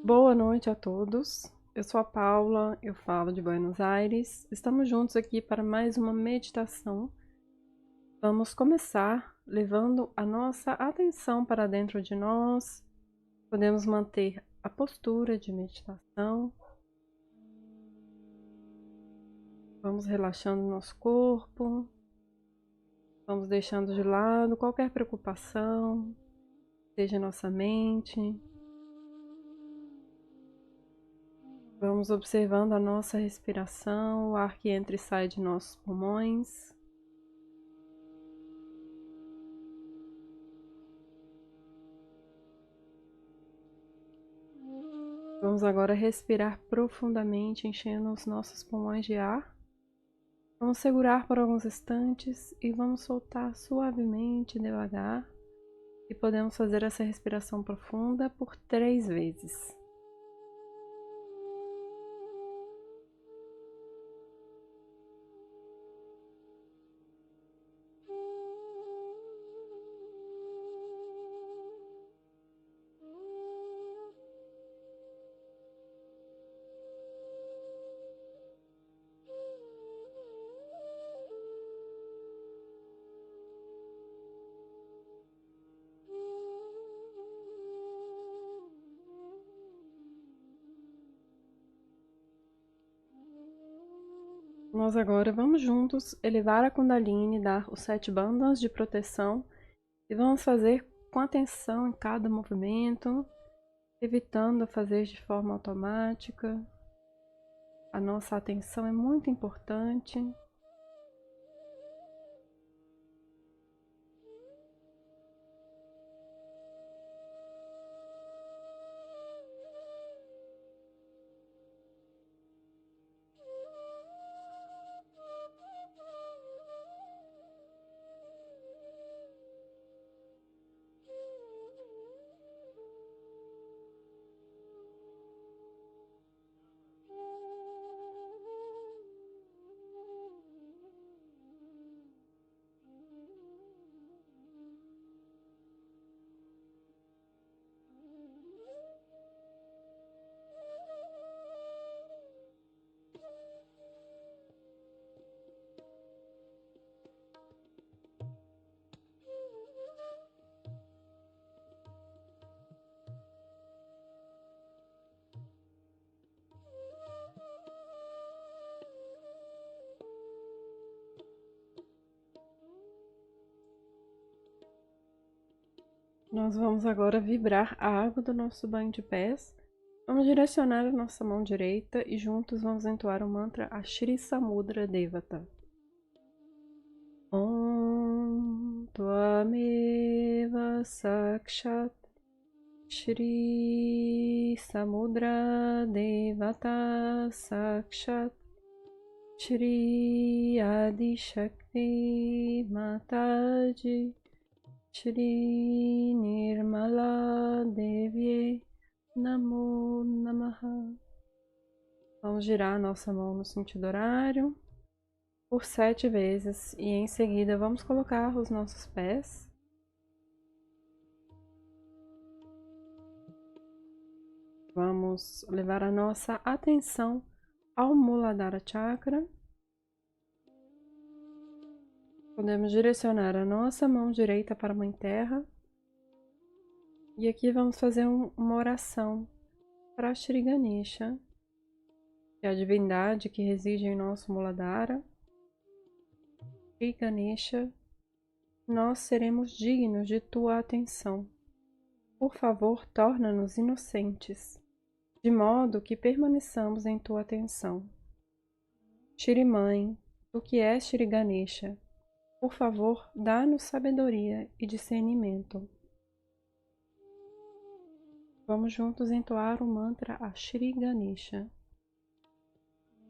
Boa noite a todos. Eu sou a Paula, eu falo de Buenos Aires. Estamos juntos aqui para mais uma meditação. Vamos começar levando a nossa atenção para dentro de nós. Podemos manter a postura de meditação. Vamos relaxando nosso corpo. Vamos deixando de lado qualquer preocupação, seja nossa mente. Vamos observando a nossa respiração, o ar que entra e sai de nossos pulmões. Vamos agora respirar profundamente, enchendo os nossos pulmões de ar. Vamos segurar por alguns instantes e vamos soltar suavemente, devagar. E podemos fazer essa respiração profunda por 3 vezes. Nós agora vamos juntos elevar a Kundalini, dar os 7 bandhas de proteção e vamos fazer com atenção em cada movimento, evitando fazer de forma automática. A nossa atenção é muito importante. Nós vamos agora vibrar a água do nosso banho de pés. Vamos direcionar a nossa mão direita e juntos vamos entoar o mantra Ashri Samudra Devata. Om Tvameva Sakshat Shri Samudra Devata Sakshat Shri Adi Shakti Mataji Shri Nirmala Devye Namo Namaha. Vamos girar a nossa mão no sentido horário por 7 vezes e em seguida vamos colocar os nossos pés. Vamos levar a nossa atenção ao Muladhara Chakra. Podemos direcionar a nossa mão direita para a Mãe Terra. E aqui vamos fazer uma oração para Shri Ganesha, que é a divindade que reside em nosso Muladhara. Shri Ganesha, nós seremos dignos de tua atenção. Por favor, torna-nos inocentes, de modo que permaneçamos em tua atenção. Shri Mãe, tu que és Shri Ganesha, por favor, dá-nos sabedoria e discernimento. Vamos juntos entoar o mantra a Shri Ganesha.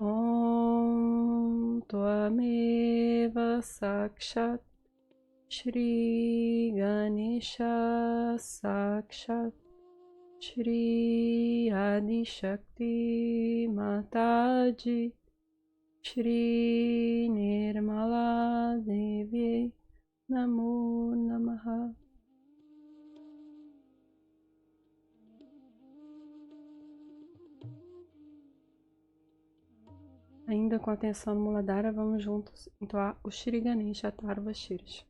Om Tvameva Sakshat Shri Ganesha Sakshat Shri Adi Shakti Mataji Shri Nirmala Devye Namo Namaha. Ainda com a atenção no Muladhara, vamos juntos entoar o Shri Ganesha Tarva Shirs.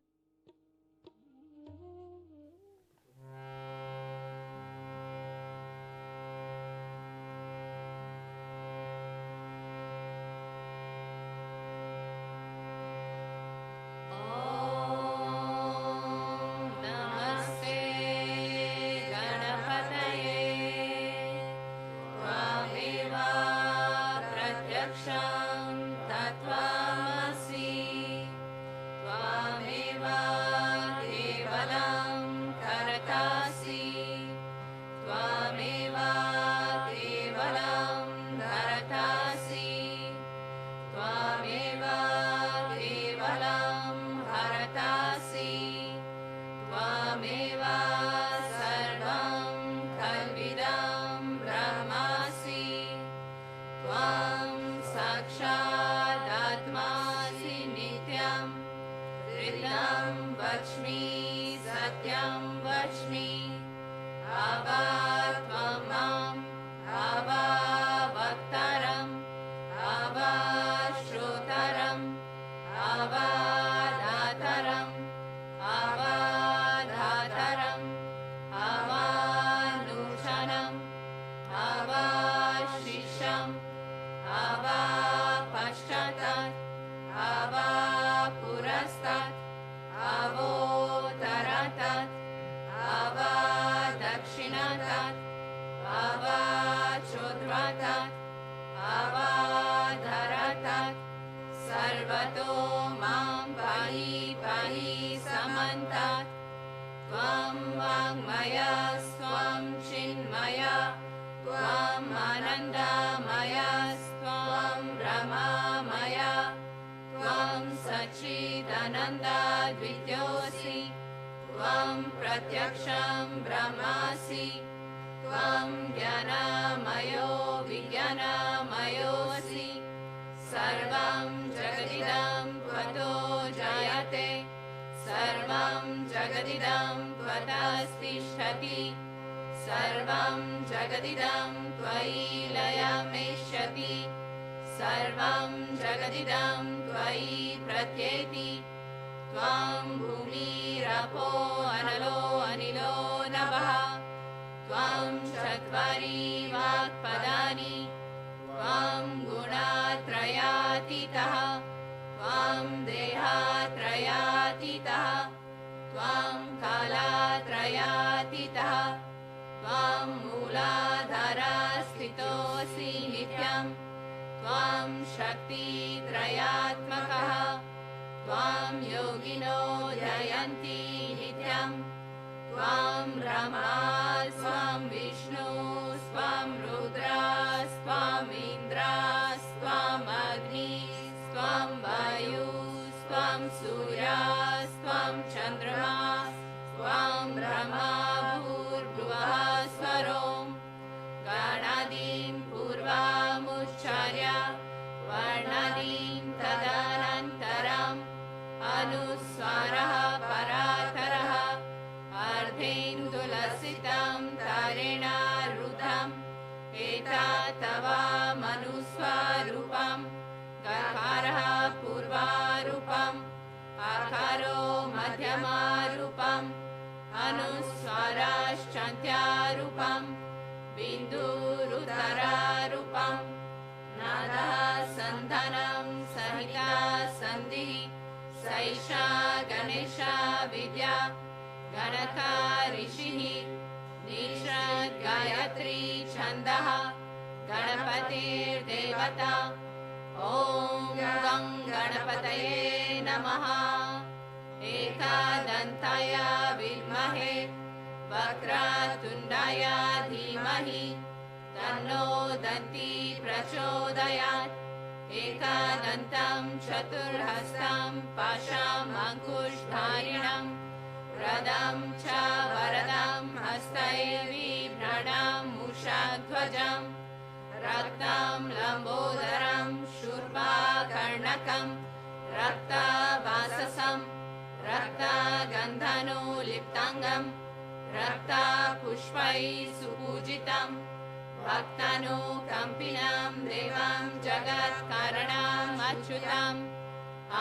भक्तानुकम्पिनं देवं जगत्कारणम् अच्युतम्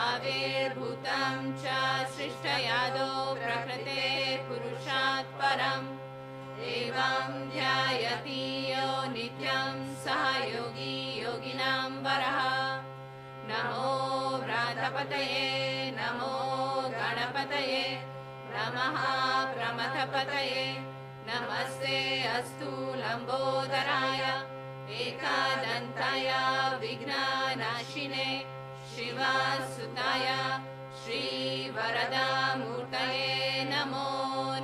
आविर्भूतं च सृष्टयादौ प्रकृते पुरुषात् परम् एवं ध्यायति यो नित्यं सः योगी योगिनां वरः नमो व्रातपतये नमो गणपतये नमः प्रमथपतये नमस्ते अस्तु लंबोदराय एकदन्ताय विघ्ननाशिने शिवसुताय श्रीवरदामूर्तये नमो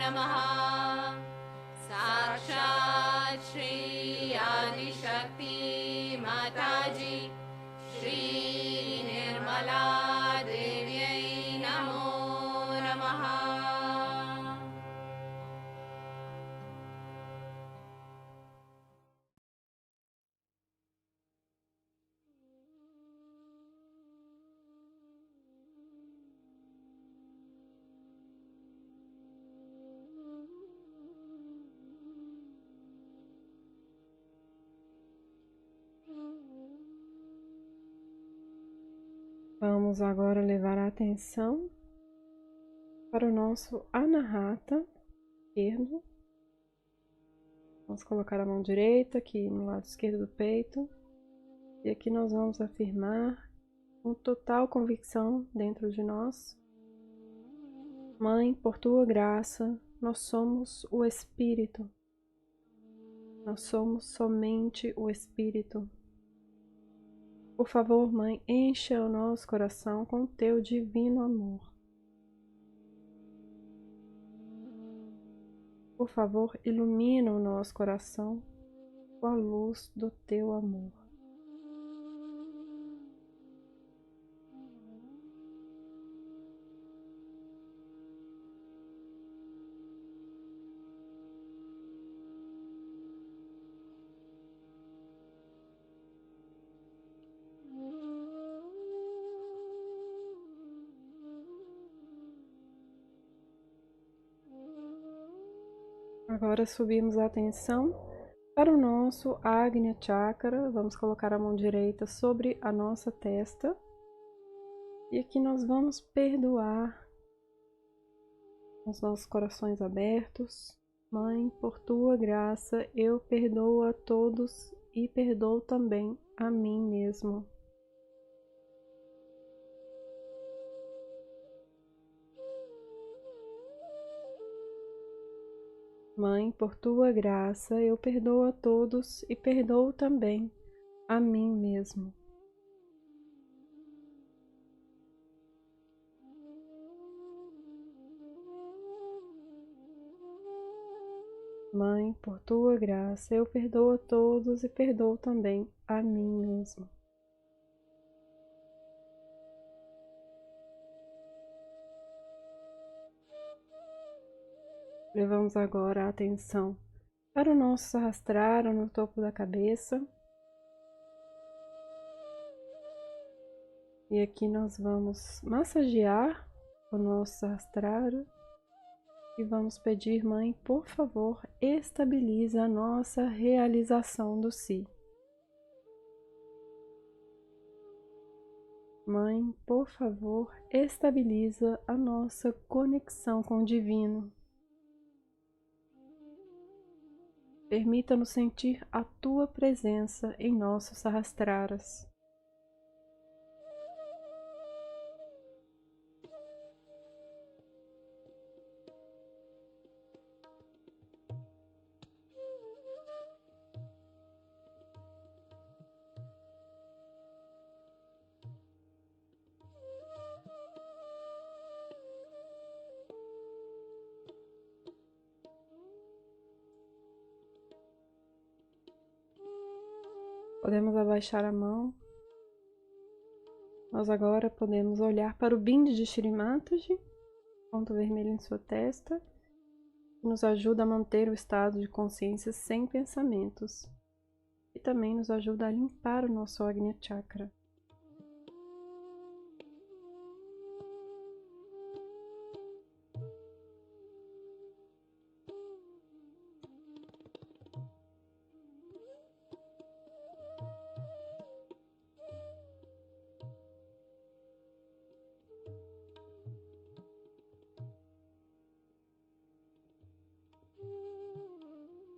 नमः साक्षात् श्री आदिशक्ति माताजी श्री निर्मला देव्यै नमो नमः। Vamos agora levar a atenção para o nosso anahata esquerdo. Vamos colocar a mão direita aqui no lado esquerdo do peito. E aqui nós vamos afirmar com total convicção dentro de nós: Mãe, por tua graça, nós somos o Espírito. Nós somos somente o Espírito. Por favor, Mãe, encha o nosso coração com o teu divino amor. Por favor, ilumina o nosso coração com a luz do teu amor. Agora subimos a atenção para o nosso Agnya Chakra. Vamos colocar a mão direita sobre a nossa testa. E aqui nós vamos perdoar os nossos corações abertos. Mãe, por tua graça, eu perdoo a todos e perdoo também a mim mesmo. Mãe, por tua graça, eu perdoo a todos e perdoo também a mim mesmo. Mãe, por tua graça, eu perdoo a todos e perdoo também a mim mesmo. Levamos agora a atenção para o nosso sahasrara no topo da cabeça. E aqui nós vamos massagear o nosso sahasrara e vamos pedir, Mãe, por favor, estabiliza a nossa realização do si. Mãe, por favor, estabiliza a nossa conexão com o divino. Permita-nos sentir a tua presença em nossos sahasraras. Podemos abaixar a mão. Nós agora podemos olhar para o bindi de Shri Mataji, ponto vermelho em sua testa, que nos ajuda a manter o estado de consciência sem pensamentos e também nos ajuda a limpar o nosso Agnya Chakra.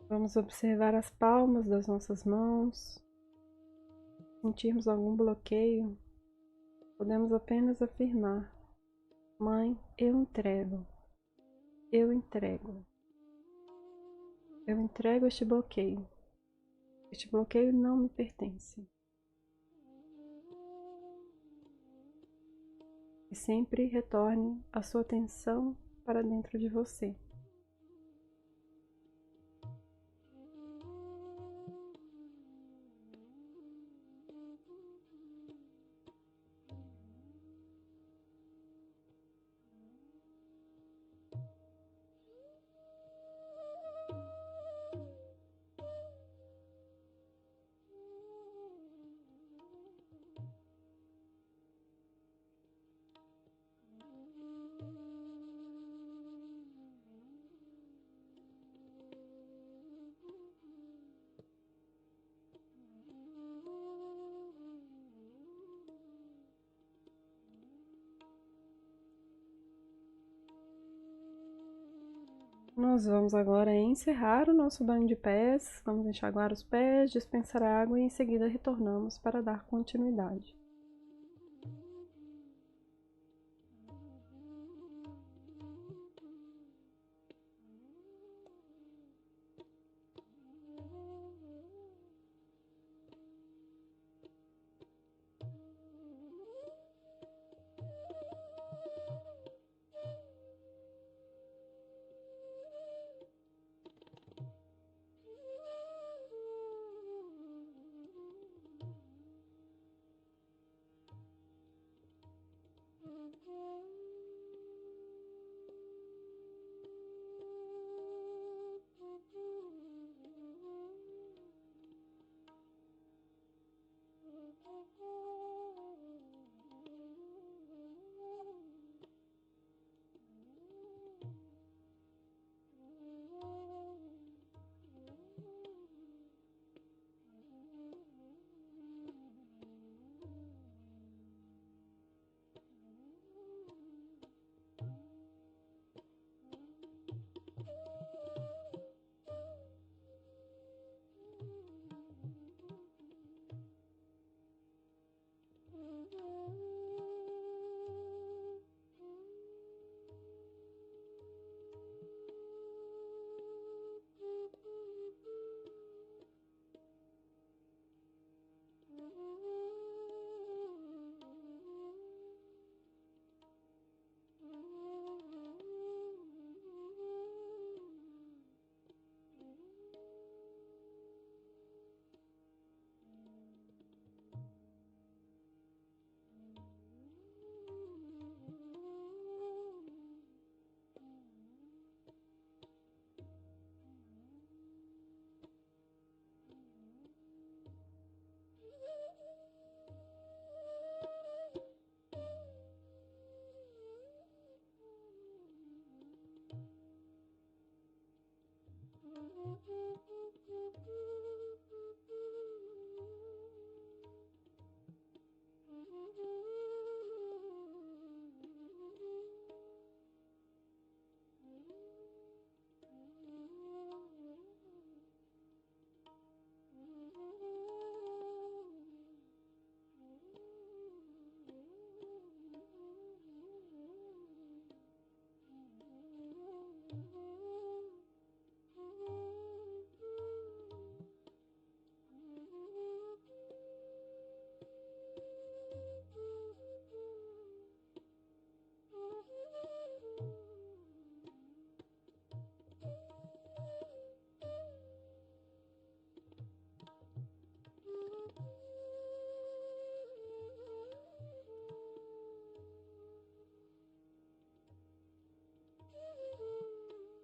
Vamos observar as palmas das nossas mãos. Sentirmos algum bloqueio, podemos apenas afirmar: Mãe, eu entrego, eu entrego, eu entrego este bloqueio. Este bloqueio não me pertence. E sempre retorne a sua atenção para dentro de você. Nós vamos agora encerrar o nosso banho de pés, vamos enxaguar os pés, dispensar a água e em seguida retornamos para dar continuidade.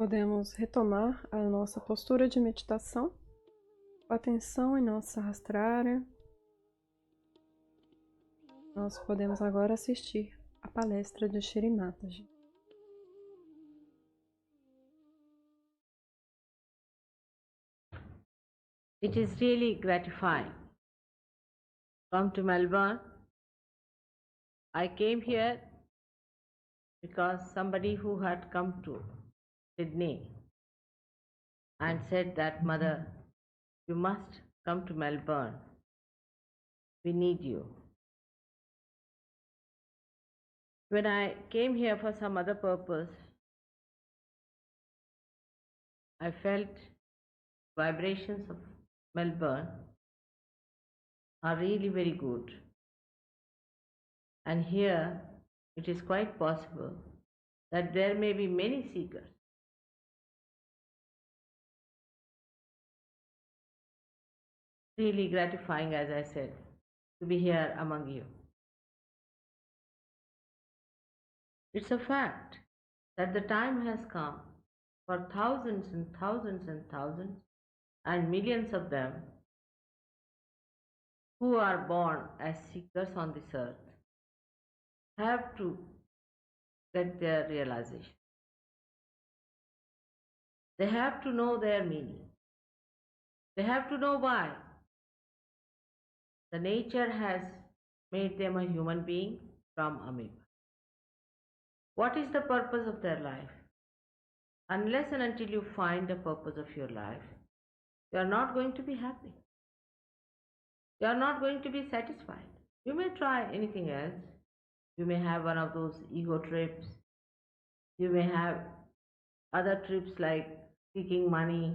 Podemos retomar a nossa postura de meditação, com atenção em nossa Sahasrara. Nós podemos agora assistir a palestra de Shri Mataji. It is really gratifying. Come to Melbourne. I came here because somebody who had come to Sydney and said that, Mother, you must come to Melbourne. We need you. When I came here for some other purpose, I felt vibrations of Melbourne are really very good. And here it is quite possible that there may be many seekers. Really gratifying, as I said, to be here among you. It's a fact that the time has come for thousands and thousands and thousands and millions of them who are born as seekers on this earth have to get their realization. They have to know their meaning. They have to know why. The nature has made them a human being from amoeba. What is the purpose of their life? Unless and until you find the purpose of your life, you are not going to be happy. You are not going to be satisfied. You may try anything else. You may have one of those ego trips. You may have other trips like seeking money.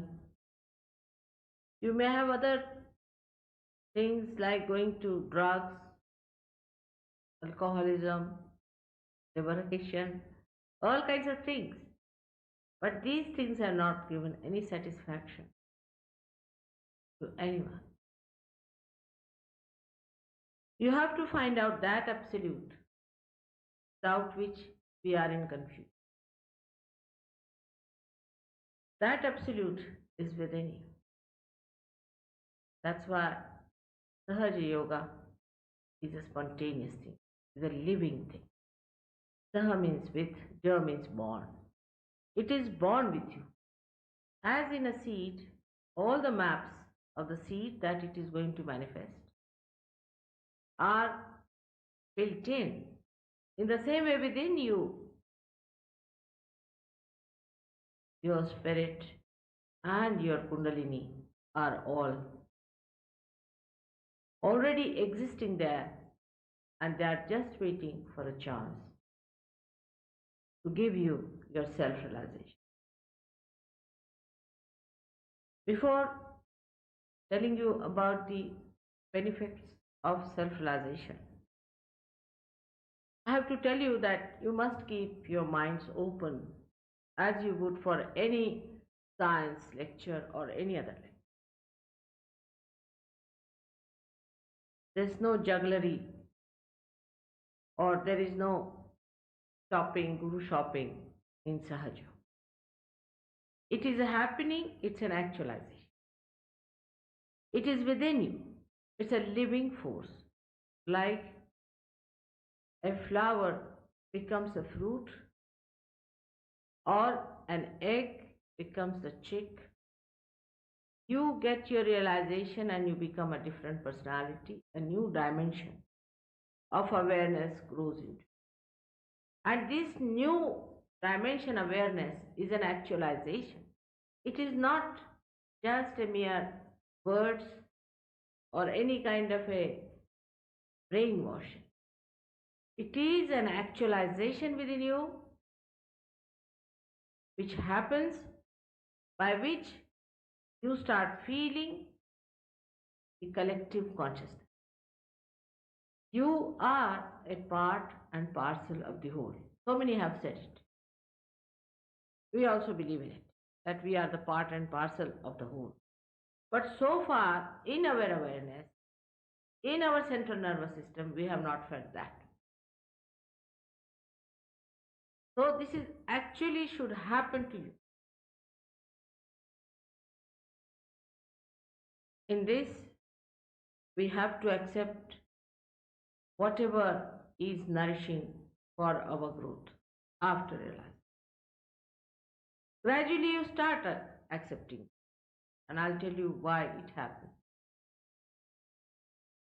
You may have other things like going to drugs, alcoholism, liberation, all kinds of things. But these things are not given any satisfaction to anyone. You have to find out that absolute, without which we are in confusion. That absolute is within you. That's why Sahaja Yoga is a spontaneous thing, is a living thing. Saha means with, Ja means born. It is born with you. As in a seed, all the maps of the seed that it is going to manifest are built in. In the same way within you, your spirit and your kundalini are all already existing there, and they are just waiting for a chance to give you your self-realization. Before telling you about the benefits of self-realization, I have to tell you that you must keep your minds open as you would for any science lecture or any other lecture. There's no jugglery or there is no shopping, guru shopping in Sahaja. It is a happening, it's an actualization. It is within you. It's a living force. Like a flower becomes a fruit or an egg becomes a chick. You get your realization and you become a different personality, a new dimension of awareness grows into. And this new dimension awareness is an actualization. It is not just a mere words or any kind of a brainwashing. It is an actualization within you which happens by which you start feeling the collective consciousness. You are a part and parcel of the whole. So many have said it. We also believe in it, that we are the part and parcel of the whole. But so far, in our awareness, in our central nervous system, we have not felt that. So this is actually should happen to you. In this, we have to accept whatever is nourishing for our growth after realizing. Gradually you start accepting, and I'll tell you why it happens.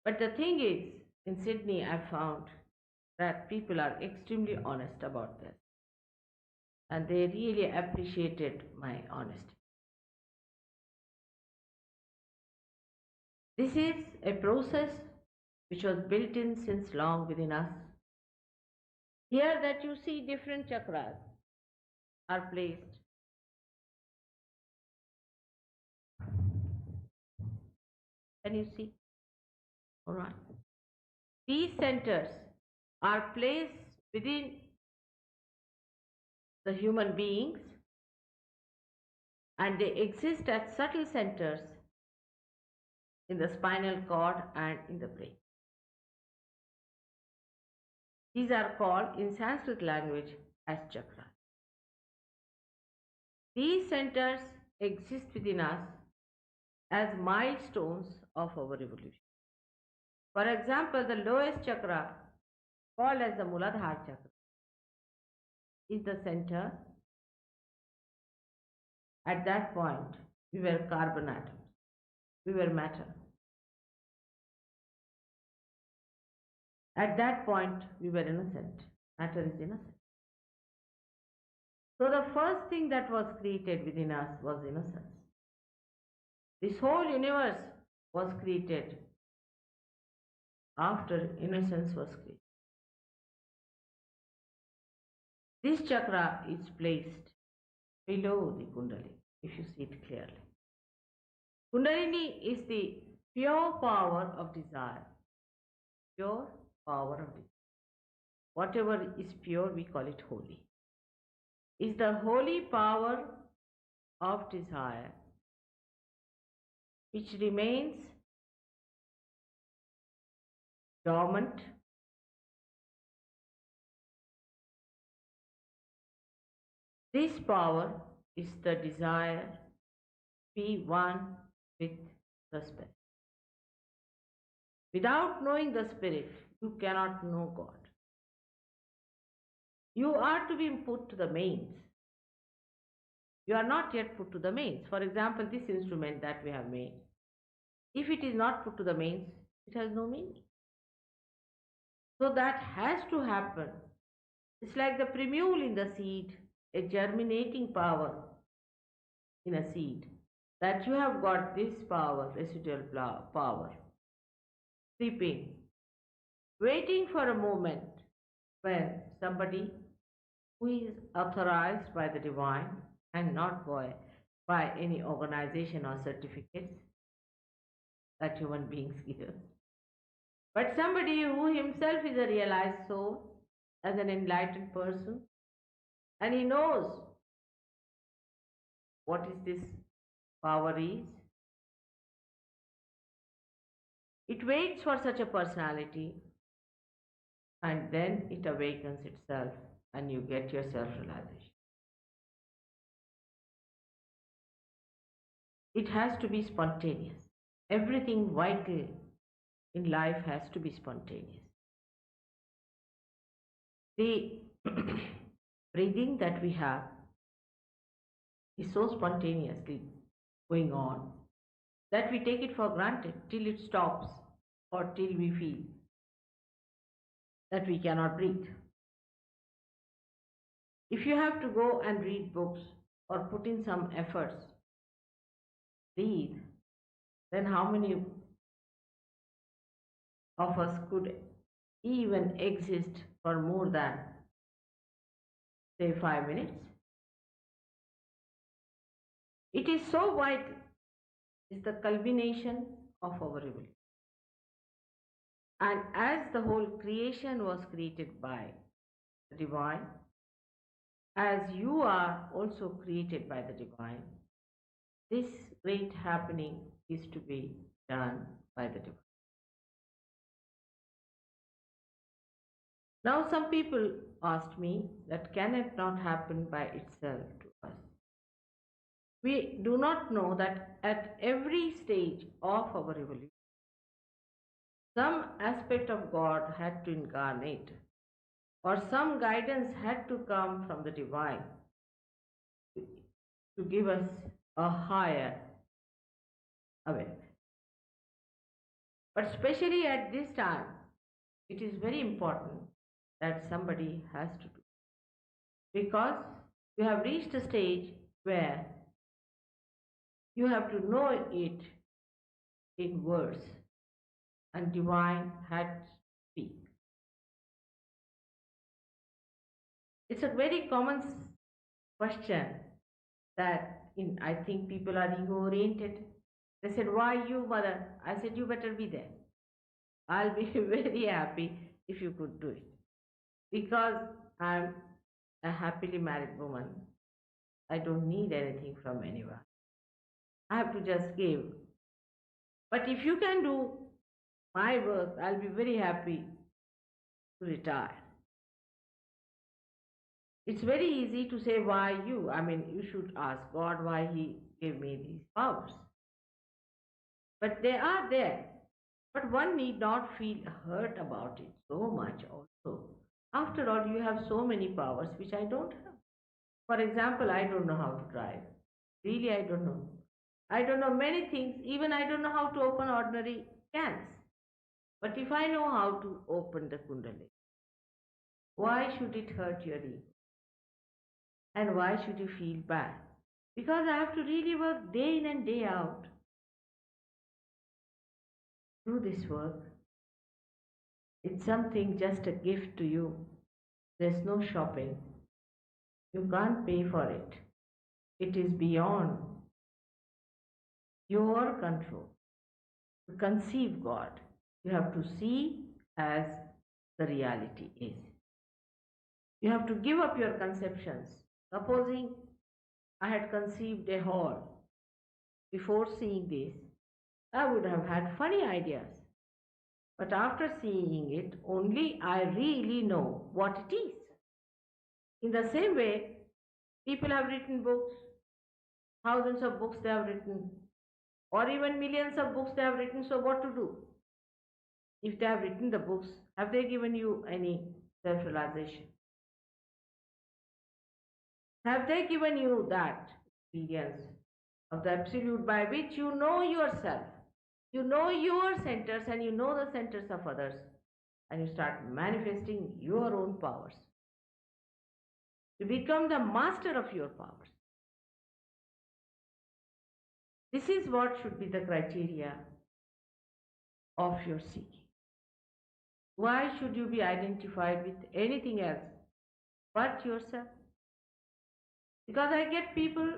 But the thing is, in Sydney I found that people are extremely honest about this, and they really appreciated my honesty. This is a process which was built in since long within us. Here that you see different chakras are placed. Can you see? All right. These centers are placed within the human beings, and they exist as subtle centers in the spinal cord and in the brain. These are called in Sanskrit language as chakras. These centers exist within us as milestones of our evolution. For example, the lowest chakra, called as the Muladhara chakra, is the center. At that point, we were carbon atoms, we were matter. At that point, we were innocent. Matter is innocent. So the first thing that was created within us was innocence. This whole universe was created after innocence was created. This chakra is placed below the Kundalini, if you see it clearly. Kundalini is the pure power of desire. Pure power of desire. Whatever is pure, we call it holy. Is the holy power of desire which remains dormant, this power is the desire to be one with the Spirit. Without knowing the Spirit, you cannot know God. You are to be put to the mains. You are not yet put to the mains. For example, this instrument that we have made, if it is not put to the mains, it has no meaning. So that has to happen. It's like the primule in the seed, a germinating power in a seed, that you have got this power, residual power, sleeping, waiting for a moment when somebody who is authorized by the divine and not by any organization or certificates that human beings give, but somebody who himself is a realized soul, as an enlightened person, and he knows what is this power is. It waits for such a personality, and then it awakens itself and you get your self-realization. It has to be spontaneous. Everything vital in life has to be spontaneous. The breathing that we have is so spontaneously going on that we take it for granted till it stops or till we feel that we cannot breathe. If you have to go and read books or put in some efforts, breathe, then how many of us could even exist for more than, say, 5 minutes? It is so vital. It's the culmination of our evolution. And as the whole creation was created by the divine, as you are also created by the divine, this great happening is to be done by the divine. Now some people asked me that can it not happen by itself to us? We do not know that at every stage of our evolution, some aspect of God had to incarnate, or some guidance had to come from the divine to give us a higher awareness. But especially at this time, it is very important that somebody has to do, because you have reached a stage where you have to know it in words, and divine had to speak. It's a very common question that I think people are ego oriented. They said, "Why you, mother?" I said, "You better be there. I'll be very happy if you could do it. Because I'm a happily married woman. I don't need anything from anyone. I have to just give. But if you can do my work, I'll be very happy to retire." It's very easy to say, "Why you?" I mean, you should ask God why He gave me these powers. But they are there. But one need not feel hurt about it so much also. After all, you have so many powers which I don't have. For example, I don't know how to drive. Really, I don't know. I don't know many things. Even I don't know how to open ordinary cans. But if I know how to open the Kundalini, why should it hurt your ego? And why should you feel bad? Because I have to really work day in and day out. Do this work. It's something, just a gift to you. There's no shopping. You can't pay for it. It is beyond your control. To conceive God, you have to see as the reality is. You have to give up your conceptions. Supposing I had conceived a hall before seeing this, I would have had funny ideas. But after seeing it, only I really know what it is. In the same way, people have written books, thousands of books they have written, or even millions of books they have written, so what to do? If they have written the books, have they given you any self-realization? Have they given you that experience of the absolute by which you know yourself, you know your centers and you know the centers of others, and you start manifesting your own powers? You become the master of your powers. This is what should be the criteria of your seeking. Why should you be identified with anything else but yourself? Because I get people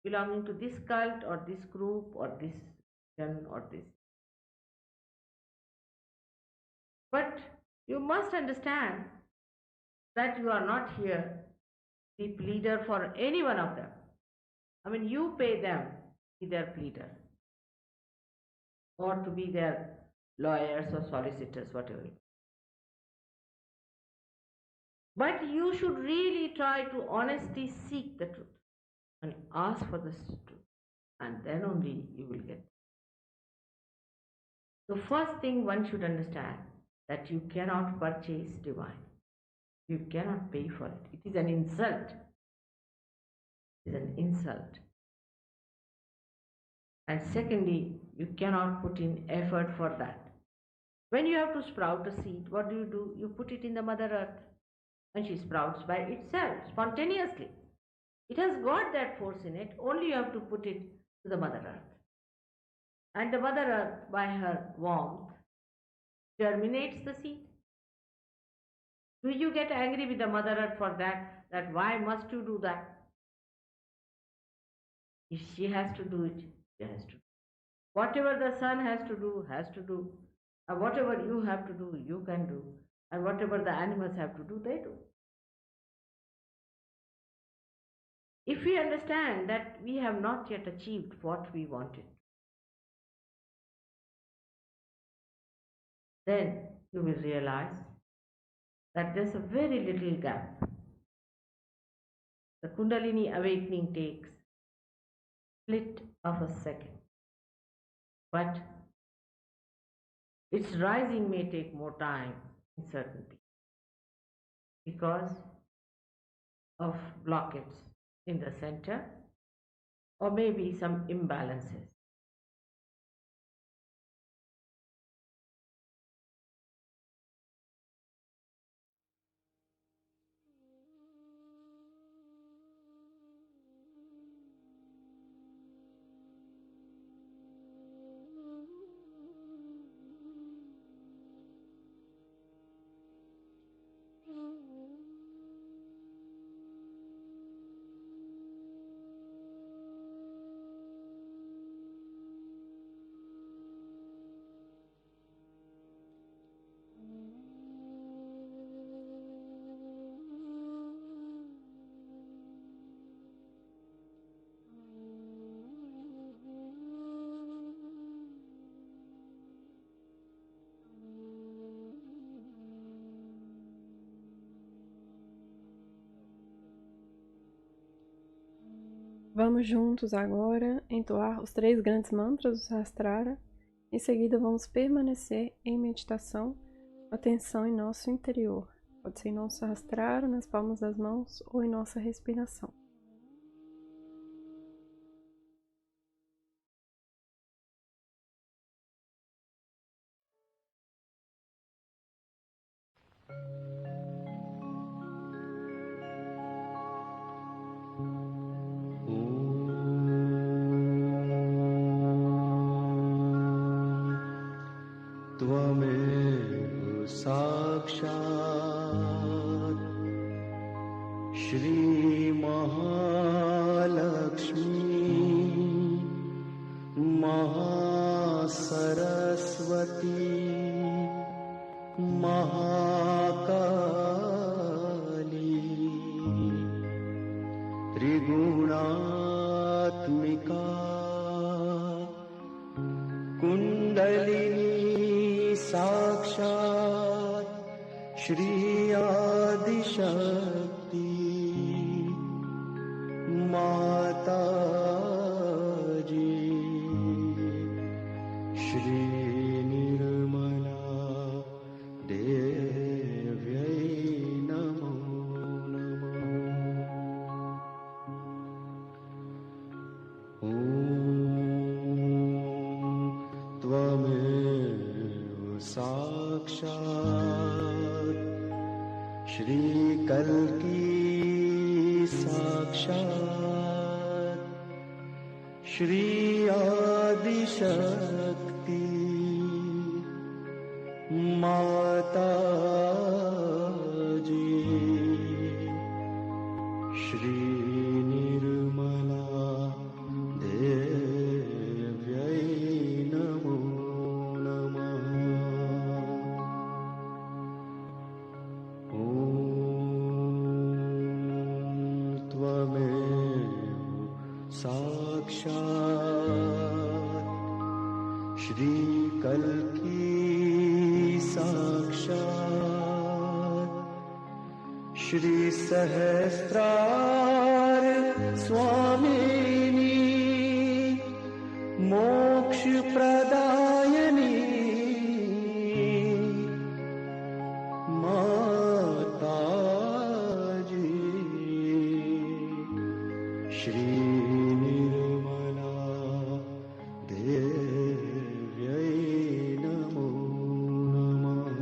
belonging to this cult or this group or this religion or this. But you must understand that you are not here to be pleader for any one of them. I mean, you pay them to be their pleader or to be their lawyers or solicitors, whatever. But you should really try to honestly seek the truth and ask for the truth, and then only you will get. The first thing one should understand, that you cannot purchase divine. You cannot pay for it. It is an insult. It is an insult. And secondly, you cannot put in effort for that. When you have to sprout a seed, what do? You put it in the Mother Earth, and she sprouts by itself, spontaneously. It has got that force in it, only you have to put it to the Mother Earth. And the Mother Earth, by her warmth, germinates the seed. Do you get angry with the Mother Earth for that? That why must you do that? If she has to do it, she has to. Whatever the sun has to do, has to do. And whatever you have to do, you can do. And whatever the animals have to do, they do. If we understand that we have not yet achieved what we wanted, then you will realize that there's a very little gap. The Kundalini awakening takes split of a second, but its rising may take more time in certain people because of blockage in the center or maybe some imbalances. Vamos juntos agora entoar os 3 grandes mantras do Sahasrara. Em seguida, vamos permanecer em meditação, atenção em nosso interior. Pode ser em nosso Sahasrara, nas palmas das mãos ou em nossa respiração. त्वमेव साक्षात् श्री महालक्ष्मी महासरस्वती महाकाली त्रिगुणात्मिका कुंडलिनी साक्षात् श्री आदिशक्ति माता जी श्री निर्मला देव्यै नमो नमः। ॐ त्वमेव साक्षात् श्री कल्की साक्षात् श्री आदिशक्ति माता जी श्री निर्मला देव्यै नमो नमः। ॐ त्वमेव साक्षात् श्री कल्की साक्षात् श्री सहस्रार स्वामिनी मोक्ष प्रदायिनी माता जी श्री निर्मला देव्यै नमो नमः।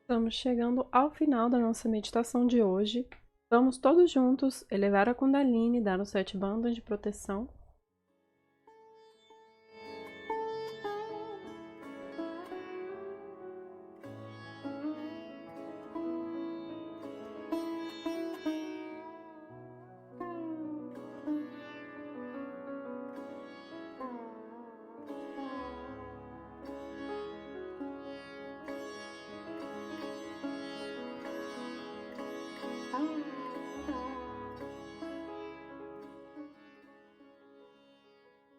Estamos chegando ao final da nossa meditação de hoje. Vamos todos juntos elevar a Kundalini, dar os 7 bandos de proteção.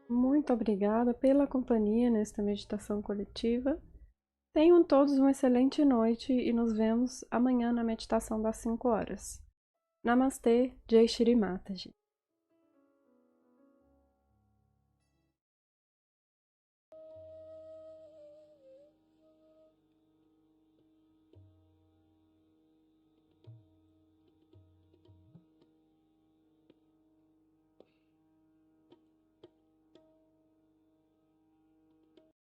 Muito obrigada pela companhia nesta meditação coletiva. Tenham todos uma excelente noite e nos vemos amanhã na meditação das 5 horas. Namastê, Jai Shri Mataji.